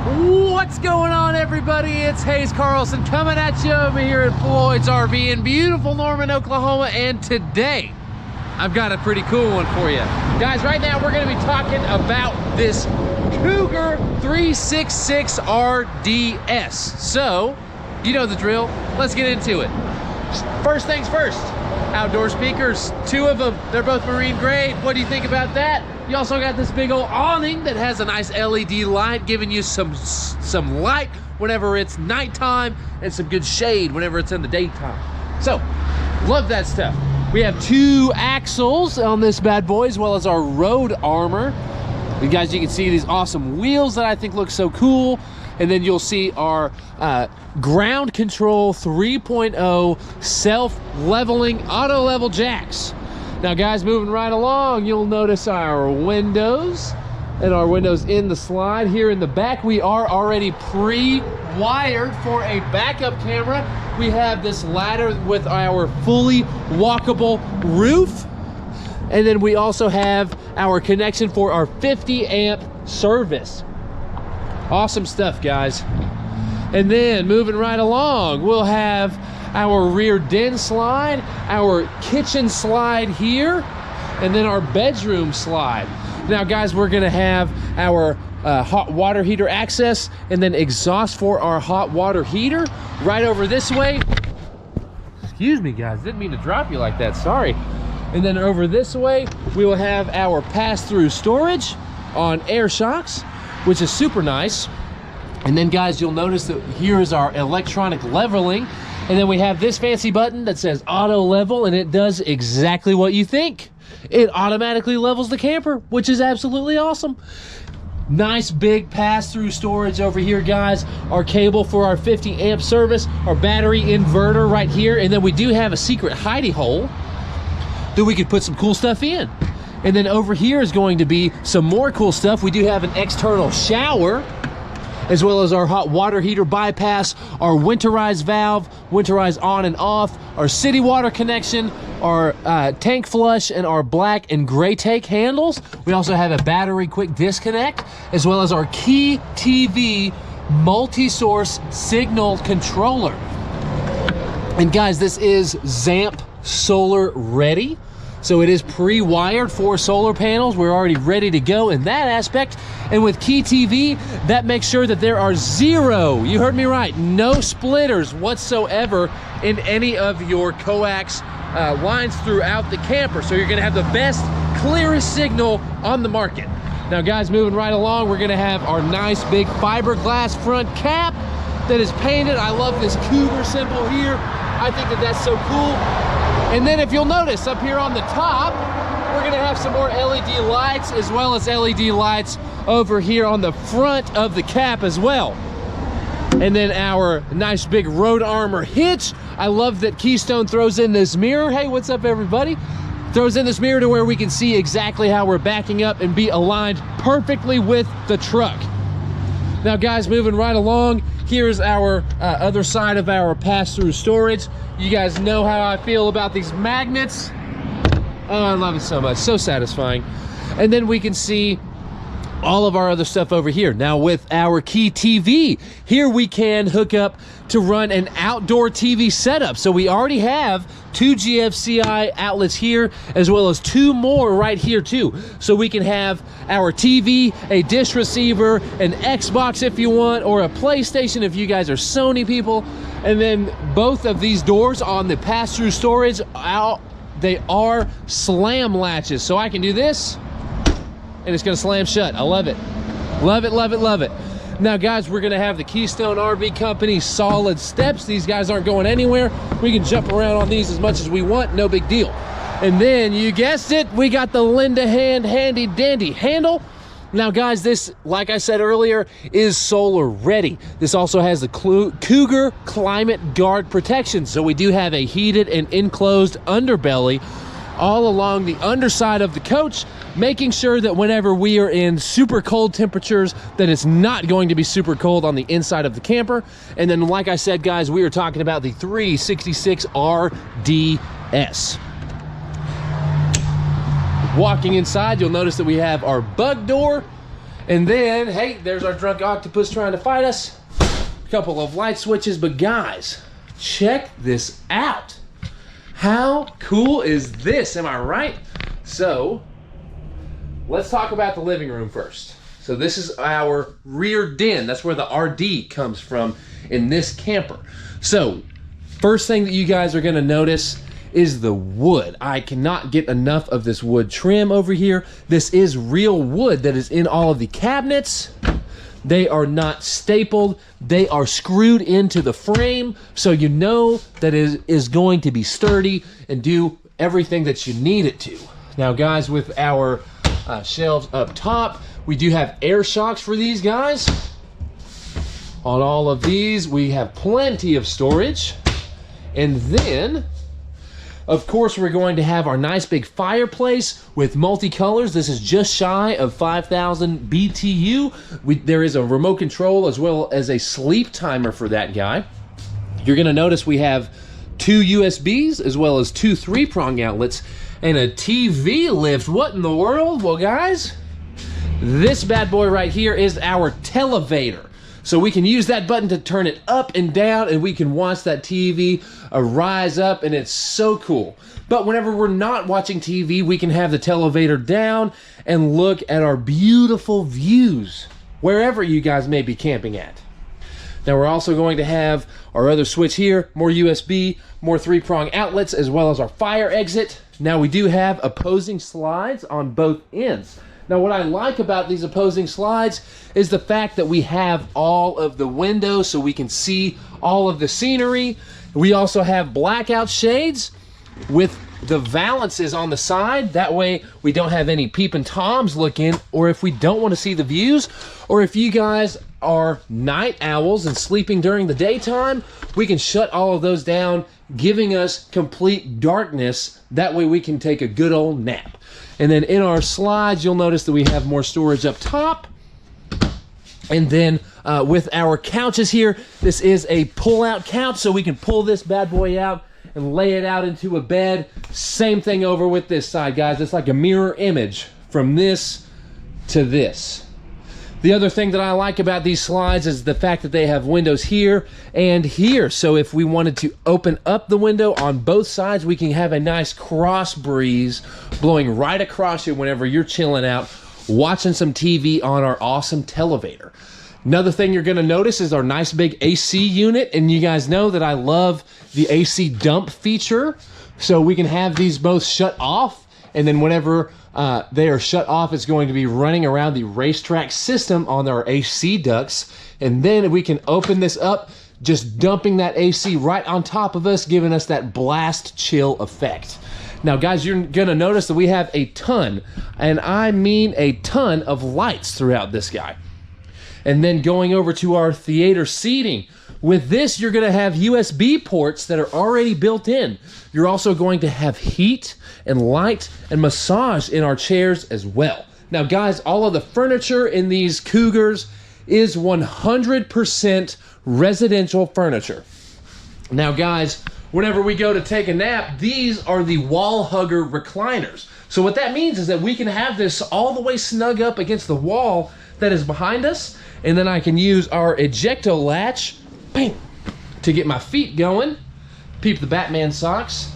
What's going on, everybody? It's Haze Carlson coming at you over here at Floyd's RV in beautiful Norman, Oklahoma. And today, I've got a pretty cool one for you. Guys, right now we're gonna be talking about this Cougar 366 RDS. So, you know the drill. Let's get into it. First things first, outdoor speakers, 2 of them. They're both marine grade. What do you think about that? You also got this big old awning that has a nice LED light giving you some light whenever it's nighttime and some good shade whenever it's in the daytime. So, love that stuff. We have 2 axles on this bad boy as well as our road armor. And guys, you can see these awesome wheels that I think look so cool. And then you'll see our ground control 3.0 self-leveling auto level jacks. Now guys, moving right along, you'll notice our windows and our windows in the slide. Here in the back, we are already pre-wired for a backup camera. We have this ladder with our fully walkable roof. And then we also have our connection for our 50 amp service. Awesome stuff, guys. And then moving right along, we'll have our rear den slide, our kitchen slide here, and then our bedroom slide. Now guys, we're gonna have our hot water heater access and then exhaust for our hot water heater right over this way. Excuse me guys, didn't mean to drop you like that, sorry. And then over this way, we will have our pass-through storage on air shocks, which is super nice. And then guys, you'll notice that here is our electronic leveling. And then we have this fancy button that says auto level, and it does exactly what you think. It automatically levels the camper, which is absolutely awesome. Nice big pass-through storage over here, guys. Our cable for our 50 amp service, our battery inverter right here. And then we do have a secret hidey hole that we could put some cool stuff in. And then over here is going to be some more cool stuff. We do have an external shower, as well as our hot water heater bypass, our winterized valve, winterized on and off, our city water connection, our tank flush, and our black and gray tank handles. We also have a battery quick disconnect, as well as our Key TV multi-source signal controller. And guys, this is ZAMP solar ready. So it is pre-wired for solar panels. We're already ready to go in that aspect. And with Key TV, that makes sure that there are 0, you heard me right, no splitters whatsoever in any of your coax lines throughout the camper. So you're gonna have the best, clearest signal on the market. Now guys, moving right along, we're gonna have our nice big fiberglass front cap that is painted. I love this Cougar symbol here. I think that that's so cool. And then if you'll notice up here on the top, we're gonna have some more LED lights as well as LED lights over here on the front of the cap as well. And then our nice big road armor hitch. I love that Keystone throws in this mirror. Hey, what's up everybody? Throws in this mirror to where we can see exactly how we're backing up and be aligned perfectly with the truck. Now guys, moving right along, here's our other side of our pass-through storage. You guys know how I feel about these magnets. Oh, I love it so much, so satisfying. And then we can see all of our other stuff over here. Now with our Key TV, here we can hook up to run an outdoor TV setup. So we already have 2 GFCI outlets here, as well as 2 more right here too. So we can have our TV, a dish receiver, an Xbox if you want, or a PlayStation if you guys are Sony people. And then both of these doors on the pass-through storage, they are slam latches. So I can do this, and it's gonna slam shut. I love it. Love it, love it, love it. Now guys, we're gonna have the Keystone RV Company solid steps. These guys aren't going anywhere. We can jump around on these as much as we want, no big deal. And then, you guessed it, we got the Linda Hand handy dandy handle. Now guys, this, like I said earlier, is solar ready. This also has the Cougar Climate Guard protection. So we do have a heated and enclosed underbelly all along the underside of the coach, making sure that whenever we are in super cold temperatures, that it's not going to be super cold on the inside of the camper. And then, like I said, guys, we are talking about the 366 RDS. Walking inside, you'll notice that we have our bug door, And then, hey, there's our drunk octopus trying to fight us. A couple of light switches, but guys, check this out. How cool is this? Am I right? So, let's talk about the living room first. So this is our rear den. That's where the RD comes from in this camper. So, first thing that you guys are gonna notice is the wood. I cannot get enough of this wood trim over here. This is real wood that is in all of the cabinets. They are not stapled. They are screwed into the frame, so you know that it is going to be sturdy and do everything that you need it to. Now guys, with our shelves up top, we do have air shocks for these guys. On all of these, we have plenty of storage. And then, of course, we're going to have our nice big fireplace with multicolors. This is just shy of 5,000 BTU. There is a remote control as well as a sleep timer for that guy. You're gonna notice we have 2 USBs as well as 2 3-prong outlets and a TV lift. What in the world? Well, guys, this bad boy right here is our televator. So we can use that button to turn it up and down, and we can watch that TV rise up, and it's so cool. But whenever we're not watching TV, we can have the televator down and look at our beautiful views wherever you guys may be camping at. Now we're also going to have our other switch here, more USB, more 3-prong outlets, as well as our fire exit. Now we do have opposing slides on both ends. Now what I like about these opposing slides is the fact that we have all of the windows so we can see all of the scenery. We also have blackout shades with the valances on the side. That way we don't have any peeping toms looking, or if we don't want to see the views, or if you guys are night owls and sleeping during the daytime, we can shut all of those down, giving us complete darkness. That way we can take a good old nap. And then in our slides, you'll notice that we have more storage up top. And then with our couches here, this is a pull-out couch, so we can pull this bad boy out and lay it out into a bed. Same thing over with this side, guys. It's like a mirror image from this to this. The other thing that I like about these slides is the fact that they have windows here and here. So if we wanted to open up the window on both sides, we can have a nice cross breeze blowing right across you whenever you're chilling out, watching some TV on our awesome televator. Another thing you're gonna notice is our nice big AC unit, and you guys know that I love the AC dump feature. So we can have these both shut off, and then whenever they are shut off, it's going to be running around the racetrack system on our AC ducts. And then we can open this up, just dumping that AC right on top of us, giving us that blast chill effect. Now guys, you're gonna notice that we have a ton, and I mean a ton of lights throughout this guy. And then going over to our theater seating, with this, you're gonna have USB ports that are already built in. You're also going to have heat and light and massage in our chairs as well. Now guys, all of the furniture in these Cougars is 100% residential furniture. Now guys, whenever we go to take a nap, these are the wall hugger recliners. So what that means is that we can have this all the way snug up against the wall that is behind us, and then I can use our ejecto latch, bang, to get my feet going, peep the Batman socks.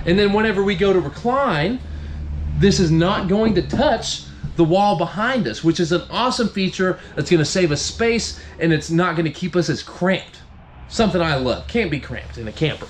And then whenever we go to recline, this is not going to touch the wall behind us, which is an awesome feature that's gonna save us space, and it's not gonna keep us as cramped. Something I love, can't be cramped in a camper.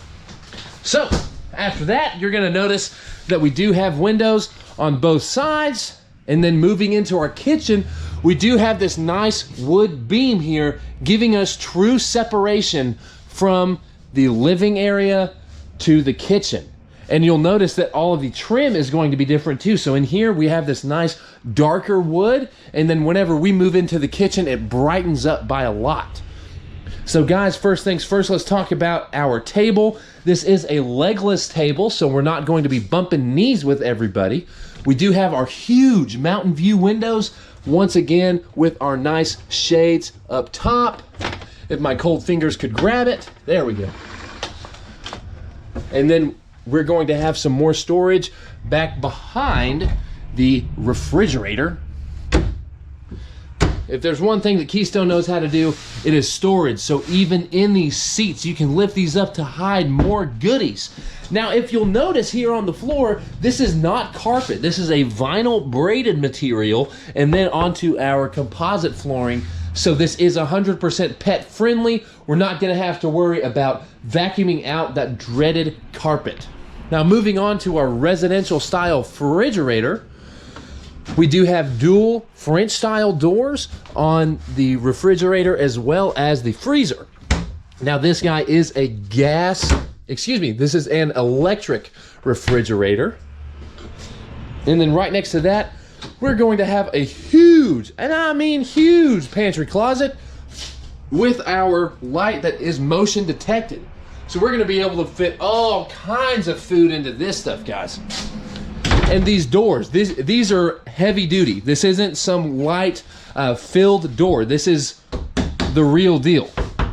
So after that, you're gonna notice that we do have windows on both sides. And then moving into our kitchen, we do have this nice wood beam here, giving us true separation from the living area to the kitchen. And you'll notice that all of the trim is going to be different too. So in here, we have this nice darker wood, and then whenever we move into the kitchen, it brightens up by a lot. So guys, first things first, let's talk about our table. This is a legless table, so we're not going to be bumping knees with everybody. We do have our huge mountain view windows, once again with our nice shades up top. If my cold fingers could grab it, there we go. And then we're going to have some more storage back behind the refrigerator. If there's one thing that Keystone knows how to do, it is storage. So even in these seats, you can lift these up to hide more goodies. Now, if you'll notice here on the floor, this is not carpet. This is a vinyl braided material, and then onto our composite flooring. So this is 100% pet friendly. We're not gonna have to worry about vacuuming out that dreaded carpet. Now, moving on to our residential style refrigerator, we do have dual French style doors on the refrigerator as well as the freezer. Now, this guy is a this is an electric refrigerator. And then right next to that, we're going to have a huge, and I mean huge, pantry closet with our light that is motion detected. So we're gonna be able to fit all kinds of food into this stuff, guys. And these doors, these are heavy duty. This isn't some light filled door. This is the real deal.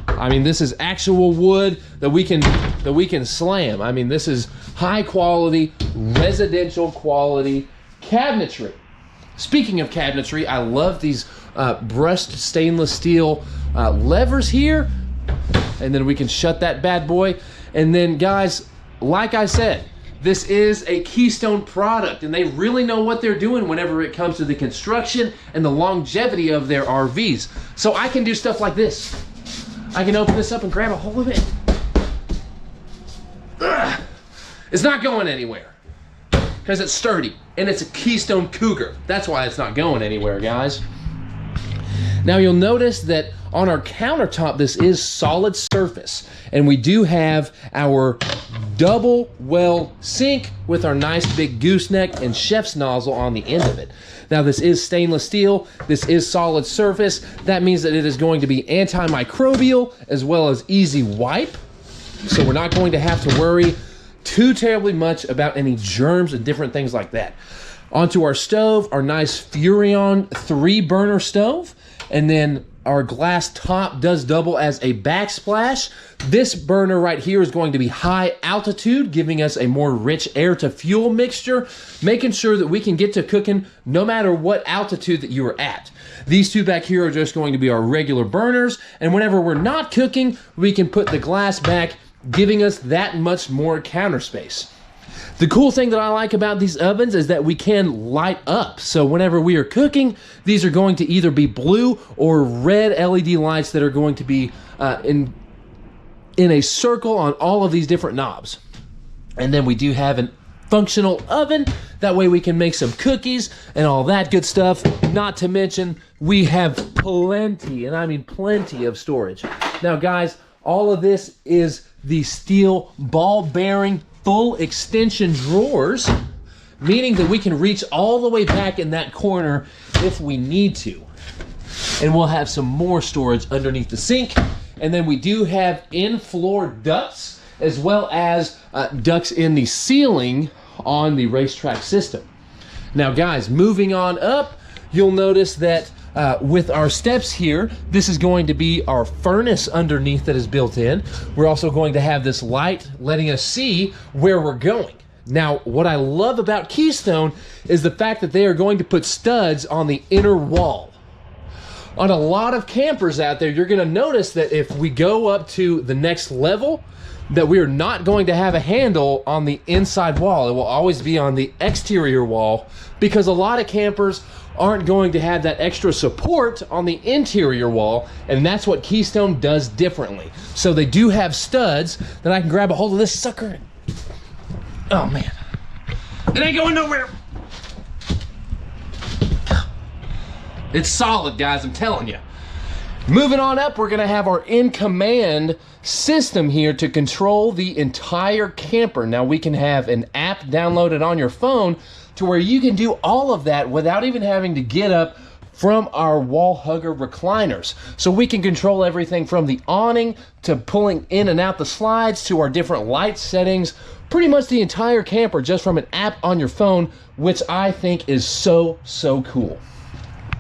I mean, this is actual wood that we can slam. I mean, this is high quality, residential quality cabinetry. Speaking of cabinetry, I love these brushed stainless steel levers here. And then we can shut that bad boy. And then, guys, like I said, this is a Keystone product, and they really know what they're doing whenever it comes to the construction and the longevity of their RVs. So I can do stuff like this. I can open this up and grab a hold of it. Ugh. It's not going anywhere because it's sturdy, and it's a Keystone Cougar. That's why it's not going anywhere, guys. Now, you'll notice that on our countertop, this is solid surface, and we do have our double well sink with our nice big gooseneck and chef's nozzle on the end of it. Now, this is stainless steel. This is solid surface. That means that it is going to be antimicrobial as well as easy wipe. So we're not going to have to worry too terribly much about any germs and different things like that. Onto our stove, our nice Furrion 3-burner stove. And then our glass top does double as a backsplash. This burner right here is going to be high altitude, giving us a more rich air to fuel mixture, making sure that we can get to cooking no matter what altitude that you are at. These two back here are just going to be our regular burners, and whenever we're not cooking, we can put the glass back, giving us that much more counter space. The cool thing that I like about these ovens is that we can light up. So whenever we are cooking, these are going to either be blue or red LED lights that are going to be in a circle on all of these different knobs. And then we do have a functional oven. That way we can make some cookies and all that good stuff. Not to mention, we have plenty, and I mean plenty of storage. Now, guys, all of this is the steel ball bearing full extension drawers, meaning that we can reach all the way back in that corner if we need to. And we'll have some more storage underneath the sink. And then we do have in-floor ducts as well as ducts in the ceiling on the racetrack system. Now, guys, moving on up, you'll notice that with our steps here, this is going to be our furnace underneath that is built in. We're also going to have this light letting us see where we're going. Now, what I love about Keystone is the fact that they are going to put studs on the inner wall. On a lot of campers out there, you're going to notice that if we go up to the next level, that we are not going to have a handle on the inside wall. It will always be on the exterior wall because a lot of campers aren't going to have that extra support on the interior wall, and that's what Keystone does differently. So they do have studs that I can grab a hold of this sucker and, oh man, it ain't going nowhere. It's solid, guys, I'm telling you. Moving on up, we're gonna have our in-command system here to control the entire camper. Now, we can have an app downloaded on your phone to where you can do all of that without even having to get up from our wall hugger recliners. So we can control everything from the awning to pulling in and out the slides to our different light settings, pretty much the entire camper just from an app on your phone, which I think is so, so cool.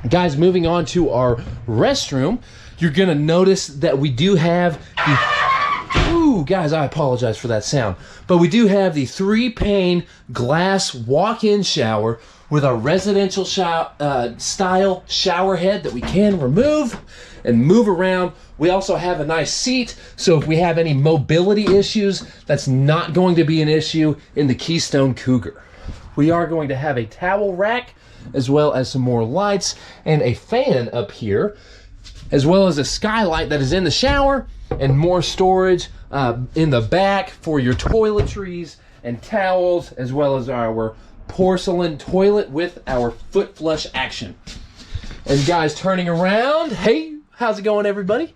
Guys, moving on to our restroom, you're gonna notice that we do have the, ooh, guys, I apologize for that sound. But we do have the 3-pane glass walk-in shower with our residential style shower head that we can remove and move around. We also have a nice seat, so if we have any mobility issues, that's not going to be an issue in the Keystone Cougar. We are going to have a towel rack, as well as some more lights and a fan up here, as well as a skylight that is in the shower, and more storage in the back for your toiletries and towels, as well as our porcelain toilet with our foot flush action. And guys, turning around, hey, how's it going, everybody?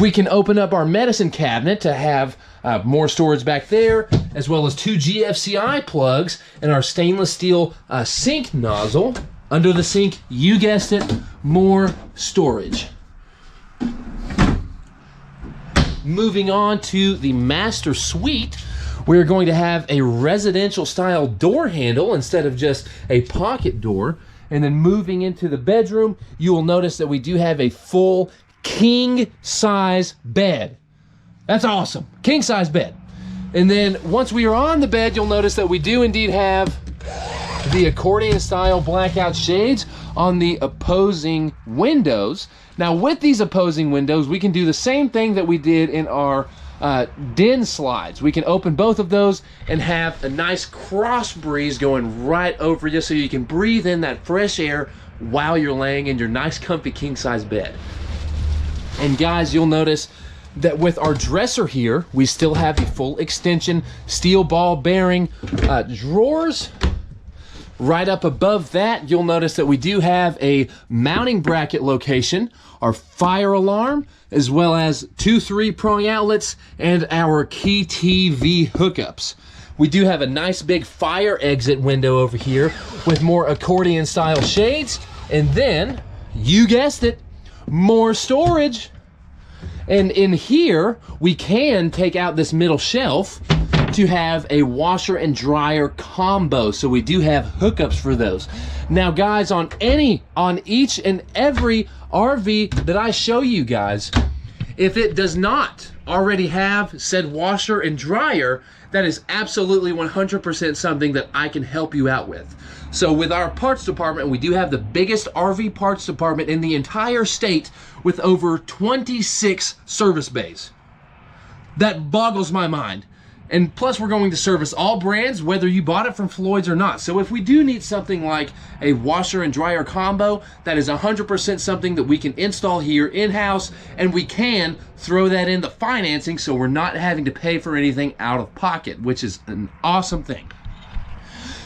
We can open up our medicine cabinet to have more storage back there, as well as 2 GFCI plugs and our stainless steel sink nozzle. Under the sink, you guessed it, more storage. Moving on to the master suite, we're going to have a residential style door handle instead of just a pocket door. And then moving into the bedroom, you will notice that we do have a full king size bed. That's awesome, king size bed. And then once we are on the bed, you'll notice that we do indeed have the accordion style blackout shades on the opposing windows. Now with these opposing windows, we can do the same thing that we did in our den slides. We can open both of those and have a nice cross breeze going right over you, so you can breathe in that fresh air while you're laying in your nice comfy king size bed. And guys, you'll notice that with our dresser here, we still have the full extension steel ball bearing drawers. Right up above that, you'll notice that we do have a mounting bracket location, our fire alarm, as well as 2 3-prong outlets and our key TV hookups. We do have a nice big fire exit window over here with more accordion style shades. And then, you guessed it, more storage. And in here, we can take out this middle shelf to have a washer and dryer combo. So we do have hookups for those. Now guys, on each and every RV that I show you guys, if it does not already have said washer and dryer, that is absolutely 100% something that I can help you out with. So with our parts department, we do have the biggest RV parts department in the entire state with over 26 service bays. That boggles my mind. And plus, we're going to service all brands, whether you bought it from Floyd's or not. So if we do need something like a washer and dryer combo, that is 100% something that we can install here in-house, and we can throw that in the financing so we're not having to pay for anything out of pocket, which is an awesome thing.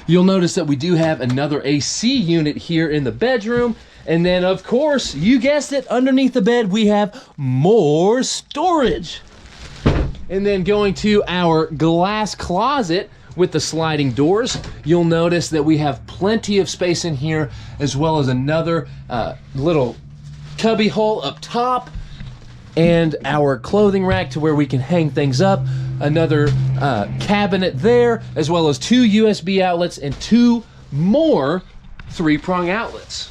You'll notice that we do have another AC unit here in the bedroom. And then, of course, you guessed it, underneath the bed, we have more storage. And then going to our glass closet with the sliding doors, you'll notice that we have plenty of space in here, as well as another little cubby hole up top, and our clothing rack to where we can hang things up, another cabinet there, as well as 2 USB outlets and 2 more 3-prong outlets.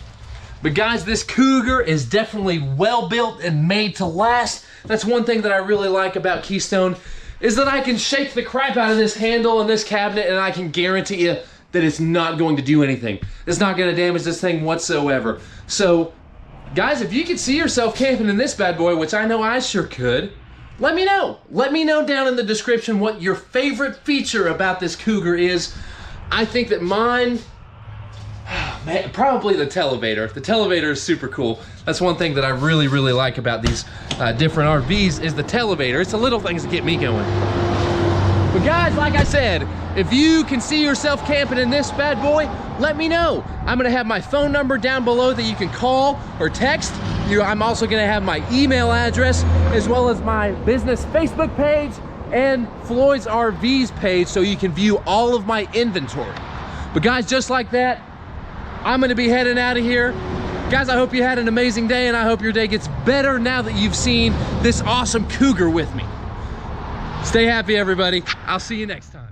But guys, this Cougar is definitely well built and made to last. That's one thing that I really like about Keystone, is that I can shake the crap out of this handle and this cabinet, and I can guarantee you that it's not going to do anything. It's not going to damage this thing whatsoever. So guys, if you could see yourself camping in this bad boy, which I know I sure could, let me know. Let me know down in the description what your favorite feature about this Cougar is. I think that mine, man, probably the televator. The televator is super cool. That's one thing that I really, really like about these different RVs is the televator. It's the little things that get me going. But guys, like I said, if you can see yourself camping in this bad boy, let me know. I'm gonna have my phone number down below that you can call or text. I'm also gonna have my email address, as well as my business Facebook page and Floyd's RVs page, so you can view all of my inventory. But guys, just like that, I'm gonna be heading out of here. Guys, I hope you had an amazing day, and I hope your day gets better now that you've seen this awesome Cougar with me. Stay happy, everybody. I'll see you next time.